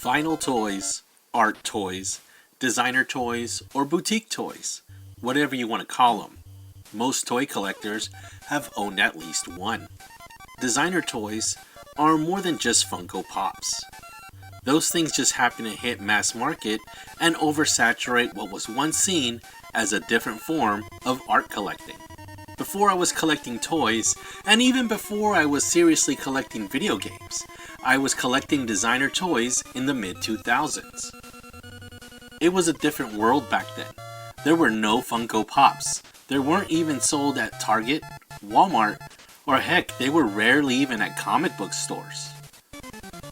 Vinyl toys, art toys, designer toys, or boutique toys, whatever you want to call them. Most toy collectors have owned at least one. Designer toys are more than just Funko Pops. Those things just happen to hit mass market and oversaturate what was once seen as a different form of art collecting. Before I was collecting toys, and even before I was seriously collecting video games, I was collecting designer toys in the mid-2000s. It was a different world back then. There were no Funko Pops. They weren't even sold at Target, Walmart, or heck, they were rarely even at comic book stores.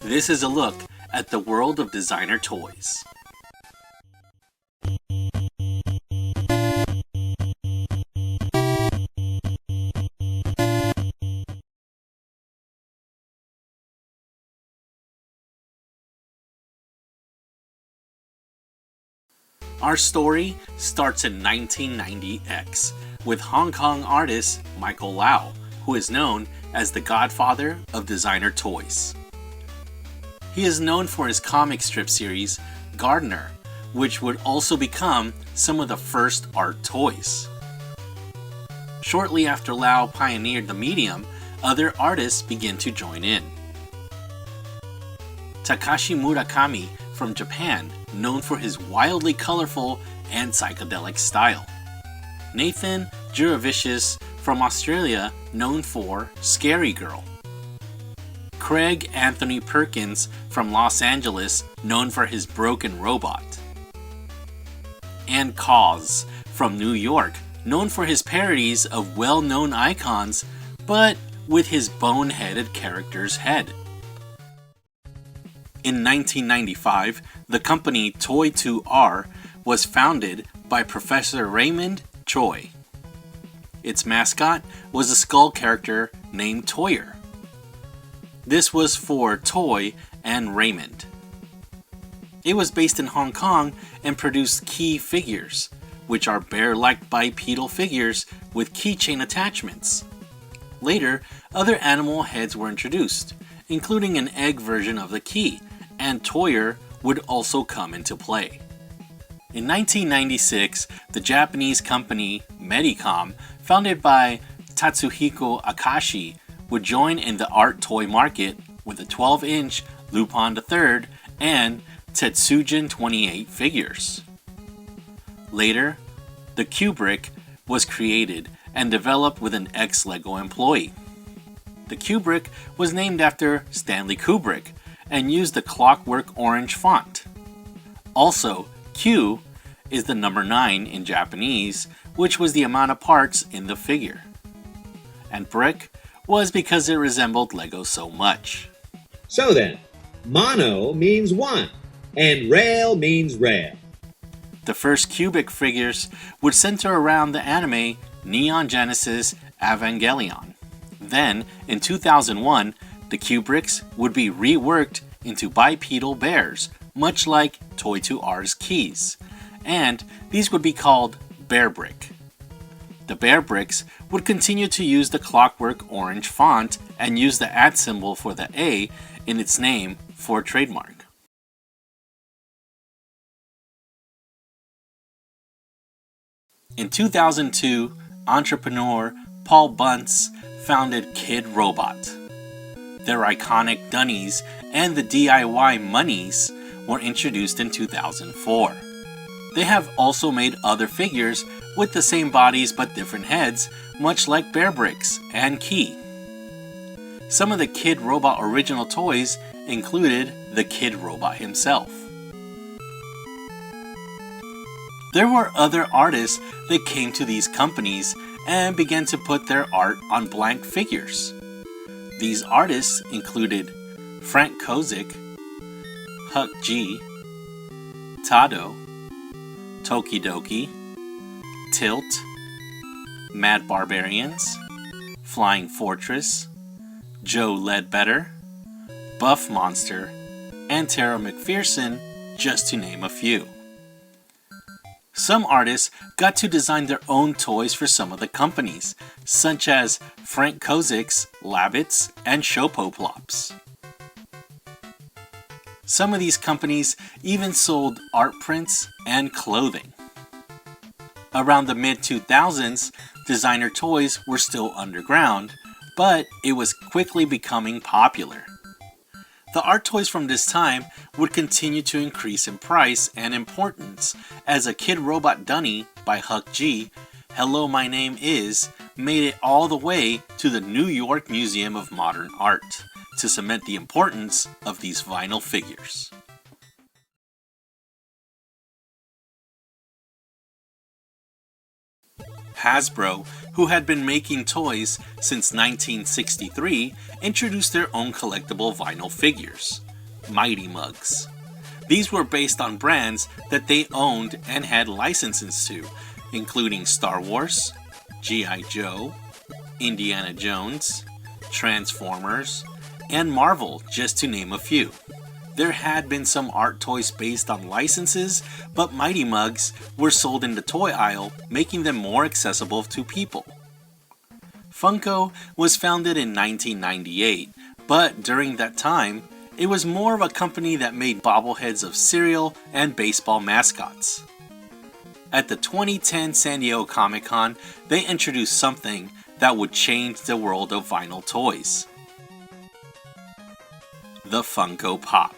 This is a look at the world of designer toys. Our story starts in 1990X with Hong Kong artist Michael Lau, who is known as the godfather of designer toys. He is known for his comic strip series, Gardener, which would also become some of the first art toys. Shortly after Lau pioneered the medium, other artists began to join in. Takashi Murakami from Japan, known for his wildly colorful and psychedelic style. Nathan Juravicius from Australia, known for Scary Girl. Craig Anthony Perkins from Los Angeles, known for his Broken Robot. And Cause from New York, known for his parodies of well-known icons, but with his boneheaded character's head. In 1995, the company Toy2R was founded by Professor Raymond Choi. Its mascot was a skull character named Toyer. This was for Toy and Raymond. It was based in Hong Kong and produced key figures, which are bear-like bipedal figures with keychain attachments. Later, other animal heads were introduced, including an egg version of the key, and Toyer would also come into play. In 1996, the Japanese company Medicom, founded by Tatsuhiko Akashi, would join in the art toy market with a 12-inch Lupin III and Tetsujin 28 figures. Later, the Kubrick was created and developed with an ex-LEGO employee. The Kubrick was named after Stanley Kubrick and used the clockwork orange font. Also, Q is the number 9 in Japanese, which was the amount of parts in the figure. And brick was because it resembled Lego so much. So then, mono means one, and rail means rail. The first Kubrick figures would center around the anime Neon Genesis Evangelion. Then, in 2001, the Kubricks would be reworked into bipedal bears, much like Toy2R's keys, and these would be called Bearbrick. The Bearbricks would continue to use the clockwork orange font and use the @ symbol for the A in its name for a trademark. In 2002, entrepreneur Paul Bunce founded Kidrobot. Their iconic Dunnies and the DIY Monies were introduced in 2004. They have also made other figures with the same bodies but different heads, much like Bearbricks and Key. Some of the Kidrobot original toys included the Kidrobot himself. There were other artists that came to these companies and began to put their art on blank figures. These artists included Frank Kozik, Huck G, Tado, Tokidoki, Tilt, Mad Barbarians, Flying Fortress, Joe Ledbetter, Buff Monster, and Tara McPherson, just to name a few. Some artists got to design their own toys for some of the companies, such as Frank Kozik's Labbits and Shopoplops. Some of these companies even sold art prints and clothing. Around the mid-2000s, designer toys were still underground, but it was quickly becoming popular. The art toys from this time would continue to increase in price and importance as a Kidrobot Dunny by Huck G, Hello My Name Is, made it all the way to the New York Museum of Modern Art to cement the importance of these vinyl figures. Hasbro, who had been making toys since 1963, introduced their own collectible vinyl figures, Mighty Mugs. These were based on brands that they owned and had licenses to, including Star Wars, G.I. Joe, Indiana Jones, Transformers, and Marvel, just to name a few. There had been some art toys based on licenses, but Mighty Mugs were sold in the toy aisle, making them more accessible to people. Funko was founded in 1998, but during that time, it was more of a company that made bobbleheads of cereal and baseball mascots. At the 2010 San Diego Comic-Con, they introduced something that would change the world of vinyl toys: the Funko Pop.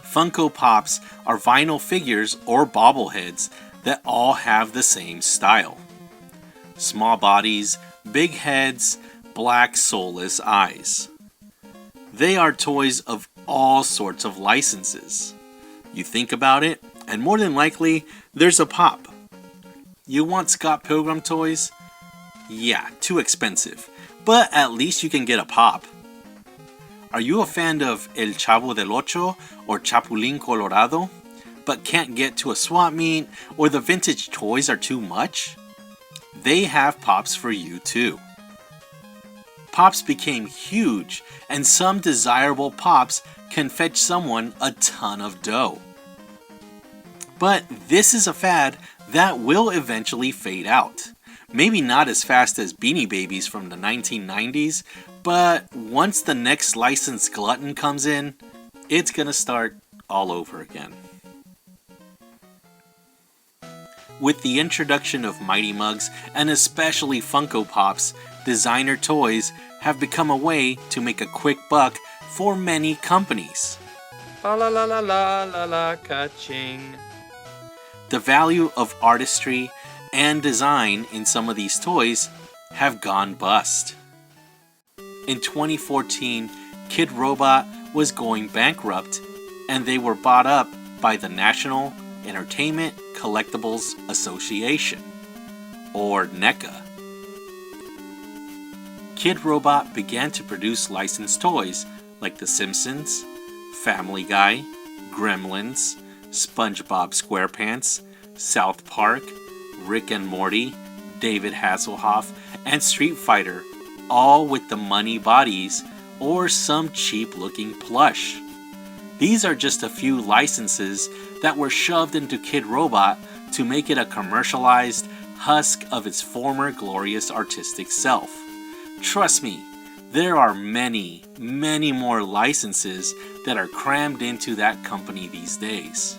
Funko Pops are vinyl figures or bobbleheads that all have the same style. Small bodies, big heads, black soulless eyes. They are toys of all sorts of licenses. You think about it, and more than likely, there's a pop. You want Scott Pilgrim toys? Yeah, too expensive, but at least you can get a pop. Are you a fan of El Chavo del Ocho or Chapulín Colorado, but can't get to a swap meet, or the vintage toys are too much? They have pops for you too. Pops became huge, and some desirable pops can fetch someone a ton of dough. But this is a fad that will eventually fade out. Maybe not as fast as Beanie Babies from the 1990s, but once the next licensed glutton comes in, it's gonna start all over again. With the introduction of Mighty Mugs and especially Funko Pops, designer toys have become a way to make a quick buck for many companies. La la la la la la la ka-ching. The value of artistry and design in some of these toys have gone bust. In 2014, Kidrobot was going bankrupt, and they were bought up by the National Entertainment Collectibles Association, or NECA. Kidrobot began to produce licensed toys like The Simpsons, Family Guy, Gremlins, SpongeBob SquarePants, South Park, Rick and Morty, David Hasselhoff, and Street Fighter, all with the money bodies or some cheap-looking plush. These are just a few licenses that were shoved into Kidrobot to make it a commercialized husk of its former glorious artistic self. Trust me, there are many, many more licenses that are crammed into that company these days.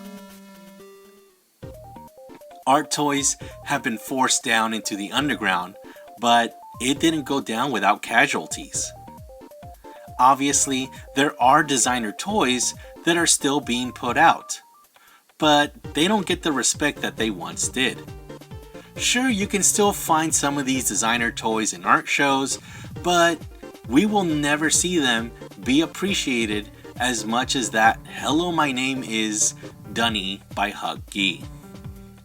Art toys have been forced down into the underground, but it didn't go down without casualties. Obviously, there are designer toys that are still being put out, but they don't get the respect that they once did. Sure, you can still find some of these designer toys in art shows, but we will never see them be appreciated as much as that Hello My Name Is Dunny by Huck G.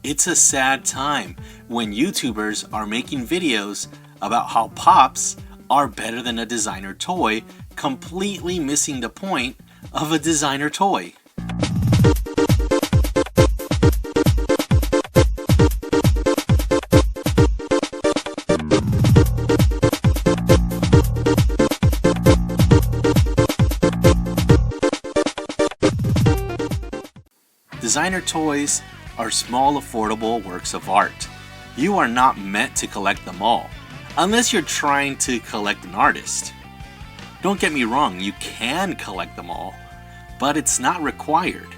It's a sad time when YouTubers are making videos about how pops are better than a designer toy, completely missing the point of a designer toy. Designer toys are small, affordable works of art. You are not meant to collect them all, unless you're trying to collect an artist. Don't get me wrong, you can collect them all, but it's not required.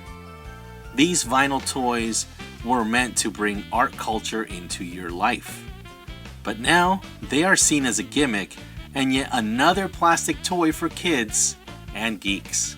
These vinyl toys were meant to bring art culture into your life. But now, they are seen as a gimmick and yet another plastic toy for kids and geeks.